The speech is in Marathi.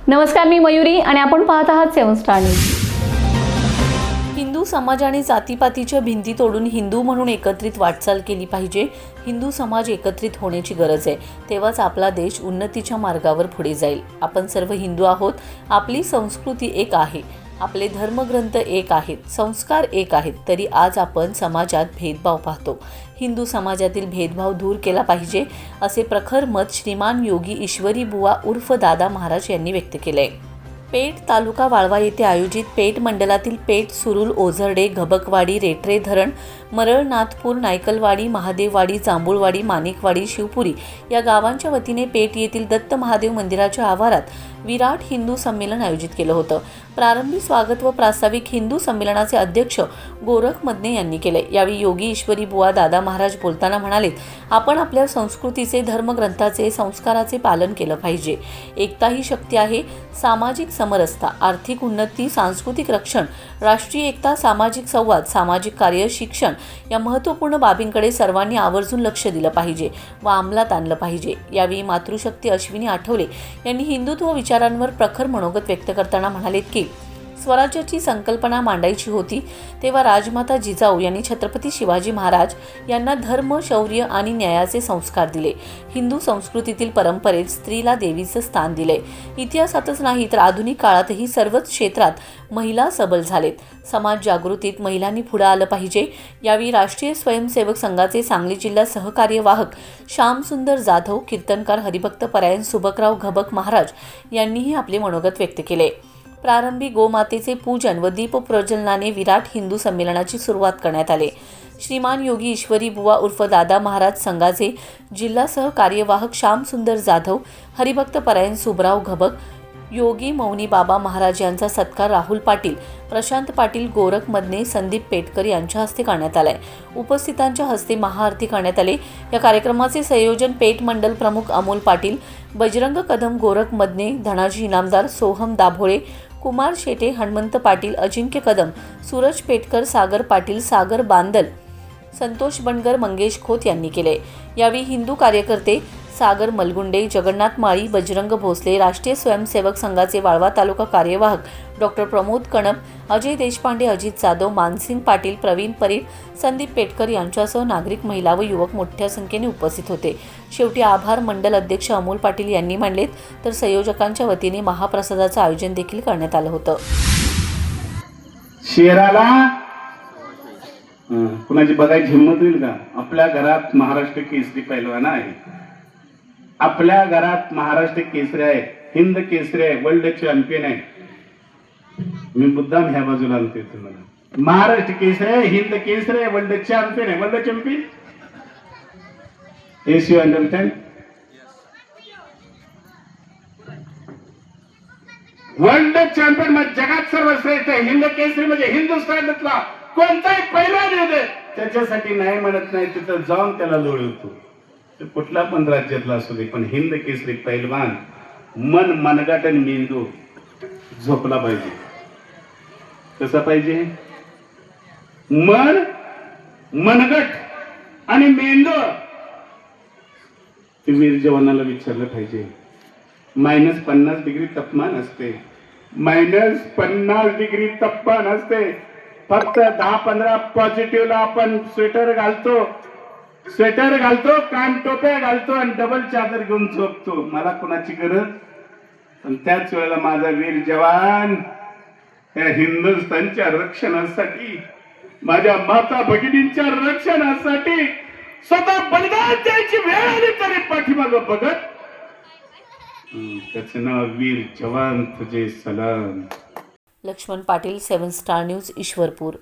नमस्कार, मी मयुरी आणि आपण पाहत आहात 7 स्टार न्यूज. हिंदू समाजाने जातीपातीच्या भिंती तोडून हिंदू म्हणून एकत्रित वाटचाल केली पाहिजे. हिंदू समाज एकत्रित होण्याची गरज आहे, तेव्हाच आपला देश उन्नतीच्या मार्गावर पुढे जाईल. आपण सर्व हिंदू आहोत. आपली संस्कृती एक आहे, आपले धर्मग्रंथ एक आहेत, संस्कार एक आहेत. तरी आज आपण समाजात भेदभाव पाहतो. हिंदू समाजातील भेदभाव दूर केला पाहिजे, असे प्रखर मत श्रीमान योगी ईश्वरी बुवा उर्फ दादा महाराज यांनी व्यक्त केले. पेठ तालुका वाळवा येथे आयोजित पेठ मंडलातील पेठ, सुरुल, ओझरडे, घबकवाडी, रेठरे धरण, मरळ, नाथपूर, नायकलवाडी, महादेववाडी, जांभूळवाडी, माणिकवाडी, शिवपुरी या गावांच्या वतीने पेठ येथील दत्त महादेव मंदिराच्या आवारात विराट हिंदू संमेलन आयोजित केलं होतं. प्रारंभी स्वागत व प्रास्ताविक हिंदू संमेलनाचे अध्यक्ष गोरख मदने यांनी केले. यावेळी योगी ईश्वरी बुवा दादा महाराज बोलताना म्हणाले, आपण आपल्या संस्कृतीचे, धर्मग्रंथाचे, संस्काराचे पालन केलं पाहिजे. एकता ही शक्ती आहे. सामाजिक समरसता, आर्थिक उन्नती, सांस्कृतिक रक्षण, राष्ट्रीय एकता, सामाजिक संवाद, सामाजिक कार्य, शिक्षण या महत्त्वपूर्ण बाबींकडे सर्वांनी आवर्जून लक्ष दिलं पाहिजे व अंमलात आणलं पाहिजे. यावेळी मातृशक्ती अश्विनी आठवले यांनी हिंदुत्व विचारांवर प्रखर मनोगत व्यक्त करताना म्हणाले की स्वराज्याची संकल्पना मांडायची होती तेव्हा राजमाता जिजाऊ यांनी छत्रपती शिवाजी महाराज यांना धर्म, शौर्य आणि न्यायाचे संस्कार दिले. हिंदू संस्कृतीतील परंपरेत स्त्रीला देवीचं स्थान दिले. इतिहासातच नाही तर आधुनिक काळातही सर्वच क्षेत्रात महिला सबल झालेत. समाज जागृतीत महिलांनी पुढे आलं पाहिजे. यावेळी राष्ट्रीय स्वयंसेवक संघाचे सांगली जिल्हा सहकार्यवाहक श्यामसुंदर जाधव, कीर्तनकार हरिभक्त परायण सुबकराव घबक महाराज यांनीही आपले मनोगत व्यक्त केले. प्रारंभी गोमातेचे पूजन व दीपप्रज्वलनाने विराट हिंदू संमेलनाची सुरुवात करण्यात आली. श्रीमान योगी ईश्वरी बुवा उर्फ दादा महाराज संघाचे जिल्हा सहकार्यवाहक श्यामसुंदर जाधव, हरिभक्त परायण सुबराव घबक, योगी मौनी बाबा महाराज यांचा सत्कार राहुल पाटील, प्रशांत पाटील, गोरख मदने, संदीप पेटकर यांच्या हस्ते करण्यात आलाय. उपस्थितांच्या हस्ते महाआरती करण्यात आले. या कार्यक्रमाचे संयोजन पेठ मंडल प्रमुख अमोल पाटील, बजरंग कदम, गोरख मदने, धनाजी इनामदार, सोहम दाभोळे, कुमार शेटे, हनुमंत पाटील, अजिंक्य कदम, सूरज पेटकर, सागर पाटील, सागर बांदल, संतोष बनगर, मंगेश खोत यांनी केले. यावेळी हिंदू कार्यकर्ते सागर मलगुंडे, जगन्नाथ माळी, बजरंग भोसले, राष्ट्रीय स्वयंसेवक संघाचे वाळवा तालुका कार्यवाहक डॉक्टर प्रमोद कणप, अजय देशपांडे, अजित जाधव, मानसिंग पाटील, प्रवीण परीट, संदीप पेटकर यांच्यासह नागरिक, महिला व युवक मोठ्या संख्येने उपस्थित होते. शेवटी आभार मंडल अध्यक्ष अमोल पाटील यांनी मांडलेत, तर संयोजकांच्या वतीने महाप्रसादाचं आयोजन देखील करण्यात आलं होतं. शेराला कुणाची बघायची हिंमत होईल का? आपल्या घरात महाराष्ट्र केसरी पैलवान आहे, आपल्या घरात महाराष्ट्र केसरी आहे, हिंद केसरी आहे, वर्ल्ड चॅम्पियन आहे. मी मुद्दाम ह्या बाजूला आणते तुम्हाला. महाराष्ट्र केसरी आहे, हिंद केसरी आहे, वर्ल्ड चॅम्पियन आहे. World champion S U understand? World champion म्हणजे जगात सर्वश्रेष्ठ आहे. हिंद केसरी म्हणजे हिंदुस्थानातला कोणताही पैलवान येऊ दे, त्याच्यासाठी नाही म्हणत नाही, तिथं जाऊन त्याला लोळवतो. कुठला पण राज्यातला असू दे, पण हिंद केसरी पैलवान मन, मनगट आणि मेंदू झोपला पाहिजे. कसा पाहिजे? मन, मनगट आणि मेंदू. ते वीर जवानाला विचारलं पाहिजे. -50 डिग्री तापमान असते, -50 डिग्री तापमान असते. फक्त 10-15 पॉझिटिव्हला आपण स्वेटर घालतो, कान टोप्या घालतो आणि डबल चादर घेऊन झोपतो. मला कोणाची गरज? पण त्याच वेळेला माझा वीर जवान या हिंदुस्थानच्या रक्षणासाठी, माझ्या माता भगिनींच्या रक्षणासाठी स्वतः बलिदान द्यायची वेळ आली तरी पाठीमागं बघत, त्याचं नाव वीर जवान तुझे सलाम. Laxman Patil, 7 star news, Ishwarpur.